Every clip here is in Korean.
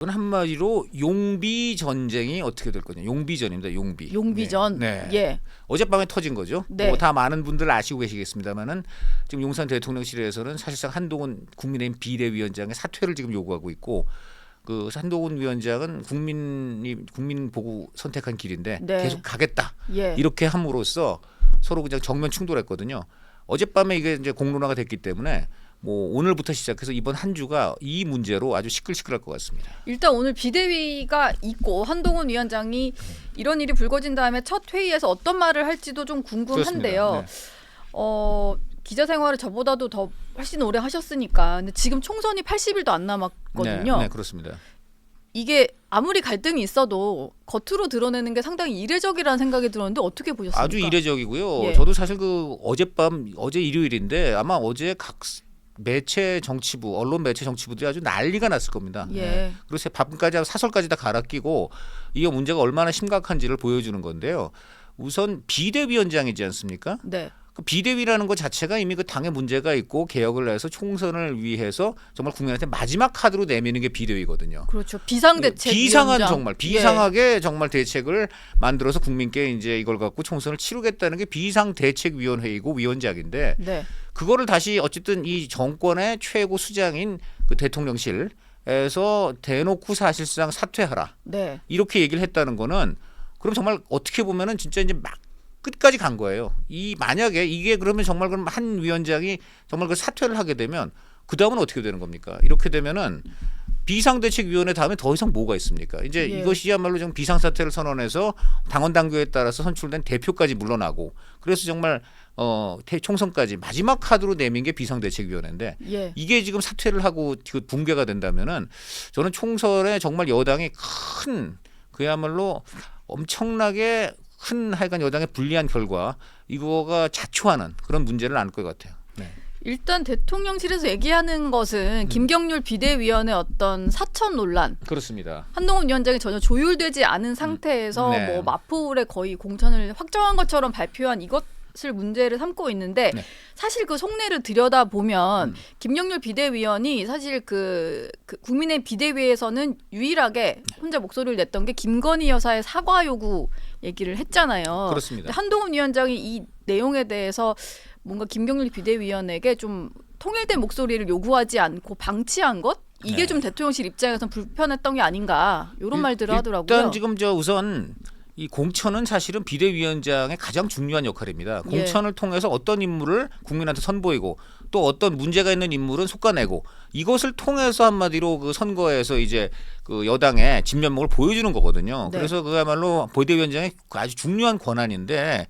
그건 한마디로 용비 전쟁이 어떻게 될 거냐. 용비전입니다. 용비. 용비전. 네. 예. 어젯밤에 터진 거죠. 네. 뭐 다 많은 분들 아시고 계시겠습니다만은 지금 용산 대통령실에서는 사실상 한동훈 국민의힘 비대위원장의 사퇴를 지금 요구하고 있고 그 한동훈 위원장은 국민 보고 선택한 길인데 네. 계속 가겠다. 예. 이렇게 함으로써 서로 그냥 정면 충돌했거든요. 어젯밤에 이게 이제 공론화가 됐기 때문에 뭐 오늘부터 시작해서 이번 한 주가 이 문제로 아주 시끌시끌할 것 같습니다. 일단 오늘 비대위가 있고 한동훈 위원장이 이런 일이 불거진 다음에 첫 회의에서 어떤 말을 할지도 좀 궁금한데요. 기자 생활을 저보다도 더 훨씬 오래 하셨으니까. 근데 지금 총선이 80일도 안 남았거든요. 네, 그렇습니다. 이게 아무리 갈등이 있어도 겉으로 드러내는 게 상당히 이례적이라는 생각이 들었는데 어떻게 보셨습니까? 아주 이례적이고요. 예. 저도 사실 그 어제 일요일인데 아마 어제 각 매체 정치부, 언론 매체 정치부들이 아주 난리가 났을 겁니다. 예. 네. 그래서 밥까지 하고 사설까지 다 갈아 끼고 이게 문제가 얼마나 심각한지를 보여주는 건데요. 우선 비대위원장이지 않습니까? 네. 그 비대위라는 것 자체가 이미 그 당에 문제가 있고 개혁을 해서 총선을 위해서 정말 국민한테 마지막 카드로 내미는 게 비대위거든요. 그렇죠. 비상대책 비상한 위원장. 정말 비상하게 정말 대책을 만들어서 국민께 이제 이걸 갖고 총선을 치르겠다는 게 비상대책위원회이고 위원장인데 네. 그거를 다시 어쨌든 이 정권의 최고 수장인 그 대통령실에서 대놓고 사실상 사퇴하라 네. 이렇게 얘기를 했다는 거는 그럼 정말 어떻게 보면은 진짜 이제 막 끝까지 간 거예요. 이 만약에 이게 그러면 정말 그럼 한 위원장이 정말 그 사퇴를 하게 되면 그 다음은 어떻게 되는 겁니까? 이렇게 되면은 비상대책위원회 다음에 더 이상 뭐가 있습니까? 이제 예. 이것이야말로 좀 비상사태를 선언해서 당원 당규에 따라서 선출된 대표까지 물러나고 그래서 정말 총선까지 마지막 카드로 내민 게 비상대책위원회인데 예. 이게 지금 사퇴를 하고 그 붕괴가 된다면은 저는 총선에 정말 여당이 큰 그야말로 엄청나게 큰 하여간 여당의 불리한 결과 이거가 자초하는 그런 문제를 안을 것 같아요. 네. 일단 대통령실에서 얘기하는 것은 김경률 비대위원의 어떤 사천 논란, 그렇습니다. 한동훈 위원장이 전혀 조율되지 않은 상태에서 네. 뭐 마포울에 거의 공천을 확정한 것처럼 발표한 이것을 문제를 삼고 있는데 네. 사실 그 속내를 들여다 보면 김경률 비대위원이 사실 그 국민의 비대위에서는 유일하게 혼자 목소리를 냈던 게 김건희 여사의 사과 요구 얘기를 했잖아요. 그렇습니다. 근데 한동훈 위원장이 이 내용에 대해서 뭔가 김경률 비대위원에게 좀 통일된 목소리를 요구하지 않고 방치한 것? 이게 네. 좀 대통령실 입장에서는 불편했던 게 아닌가 이런 말들을 하더라고요. 일단 지금 우선 이 공천은 사실은 비대위원장의 가장 중요한 역할입니다. 예. 공천을 통해서 어떤 인물을 국민한테 선보이고 또 어떤 문제가 있는 인물은 솎아내고 이것을 통해서 한마디로 그 선거에서 이제 그 여당의 진면목을 보여주는 거거든요. 네. 그래서 그야말로 비대위원장의 아주 중요한 권한인데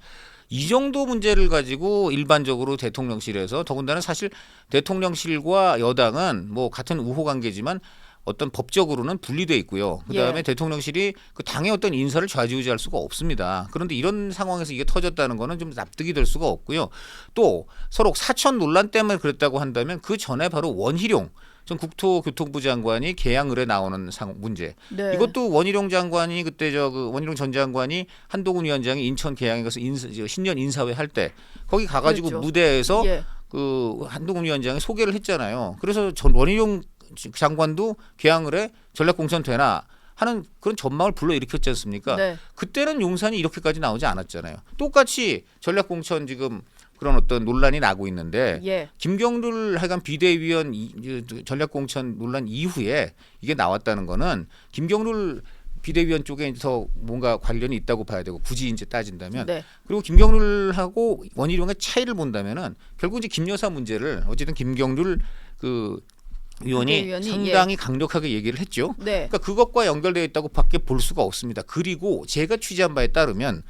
이 정도 문제를 가지고 일반적으로 대통령실에서 더군다나 사실 대통령실과 여당은 뭐 같은 우호 관계지만 어떤 법적으로는 분리돼 있고요. 그다음에 예. 대통령실이 그 당의 어떤 인사를 좌지우지할 수가 없습니다. 그런데 이런 상황에서 이게 터졌다는 거는 좀 납득이 될 수가 없고요. 또 서로 사천 논란 때문에 그랬다고 한다면 그 전에 바로 원희룡 전 국토교통부 장관이 개항을에 나오는 문제. 네. 이것도 원희룡 장관이 그때 원희룡 전 장관이 한동훈 위원장이 인천 개항에 가서 신년 인사회 할 때 거기 가가지고 그렇죠. 무대에서 예. 그 한동훈 위원장이 소개를 했잖아요. 그래서 원희룡 장관도 개항을에 전략공천 되나 하는 그런 전망을 불러일으켰지 않습니까? 네. 그때는 용산이 이렇게까지 나오지 않았잖아요. 똑같이 전략공천 지금 그런 어떤 논란이 나고 있는데 예. 김경률 하여간 비대위원 전략공천 논란 이후에 이게 나왔다는 거는 김경률 비대위원 쪽에 더 뭔가 관련이 있다고 봐야 되고 굳이 이제 따진다면 네. 그리고 김경률하고 원희룡의 차이를 본다면은 결국 이제 김여사 문제를 어쨌든 김경률 그 위원이 비대위원이, 상당히 강력하게 얘기를 했죠. 네. 그러니까 그것과 연결되어 있다고밖에 볼 수가 없습니다. 그리고 제가 취재한 바에 따르면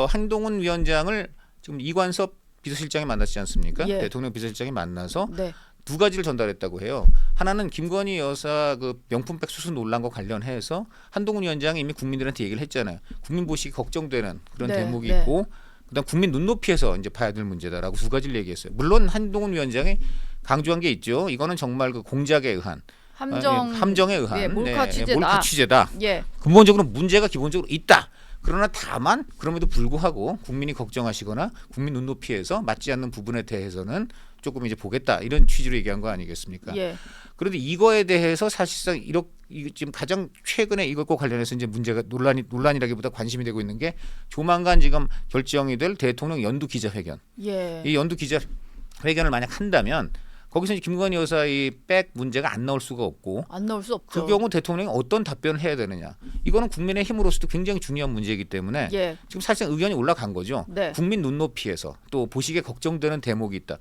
한동훈 위원장을 지금 이관섭 비서실장이 만났지 않습니까? 예. 대통령 비서실장이 만나서 네. 두 가지를 전달했다고 해요. 하나는 김건희 여사 그 명품백 수수 논란과 관련해서 한동훈 위원장이 이미 국민들한테 얘기를 했잖아요. 국민 보시기 걱정되는 그런 네, 대목이 네. 있고 그다음 국민 눈높이에서 이제 봐야 될 문제다라고 두 가지를 얘기했어요. 물론 한동훈 위원장이 강조한 게 있죠. 이거는 정말 그 공작에 의한 함정에 의한 예, 몰카 취재다. 몰카 취재다. 예. 근본적으로 문제가 기본적으로 있다. 그러나 다만 그럼에도 불구하고 국민이 걱정하시거나 국민 눈높이에서 맞지 않는 부분에 대해서는 조금 이제 보겠다 이런 취지로 얘기한 거 아니겠습니까? 예. 그런데 이거에 대해서 사실상 이렇게 지금 가장 최근에 이것과 관련해서 이제 문제가 논란이라기보다 관심이 되고 있는 게 조만간 지금 결정이 될 대통령 연두 기자회견. 예. 이 연두 기자회견을 만약 한다면 거기서 이제 김건희 여사의 백 문제가 안 나올 수가 없고 안 나올 수 없죠. 그 경우 대통령이 어떤 답변을 해야 되느냐. 이거는 국민의힘으로서도 굉장히 중요한 문제이기 때문에 예. 지금 사실상 의견이 올라간 거죠. 네. 국민 눈높이에서 또 보시기에 걱정되는 대목이 있다.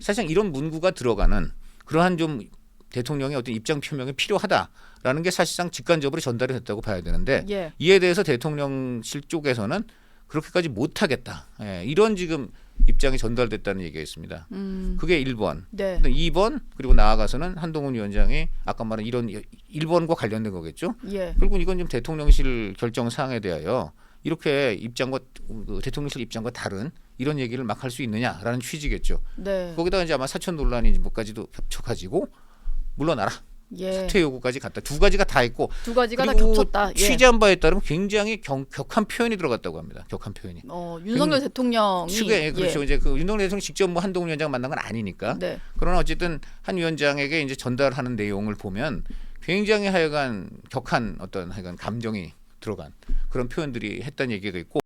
사실상 이런 문구가 들어가는 그러한 좀 대통령의 어떤 입장 표명이 필요하다라는 게 사실상 직관적으로 전달이 됐다고 봐야 되는데 예. 이에 대해서 대통령실 쪽에서는 그렇게까지 못하겠다. 예, 이런 지금 입장이 전달됐다는 얘기가 있습니다. 그게 1번. 네. 2번 그리고 나아가서는 한동훈 위원장이 아까 말한 이런 1번과 관련된 거겠죠. 예. 결국은 이건 좀 대통령실 결정 사항에 대하여 이렇게 입장과 대통령실 입장과 다른 이런 얘기를 막 할 수 있느냐라는 취지겠죠. 네. 거기다가 이제 아마 사천 논란이 뭐까지도 겹쳐가지고 물러나라. 예. 사퇴 요구까지 갔다. 두 가지가 다 있고 두 가지가 다 그리고 겹쳤다. 예. 취재한 바에 따르면 굉장히 격한 표현이 들어갔다고 합니다. 격한 표현이. 윤석열 대통령이 측에 그렇죠. 예. 이제 그 윤석열 대통령 직접 뭐 한동훈 위원장 만난 건 아니니까. 네. 그러나 어쨌든 한 위원장에게 이제 전달하는 내용을 보면 굉장히 하여간 격한 어떤 하여간 감정이 들어간 그런 표현들이 했다는 얘기가 있고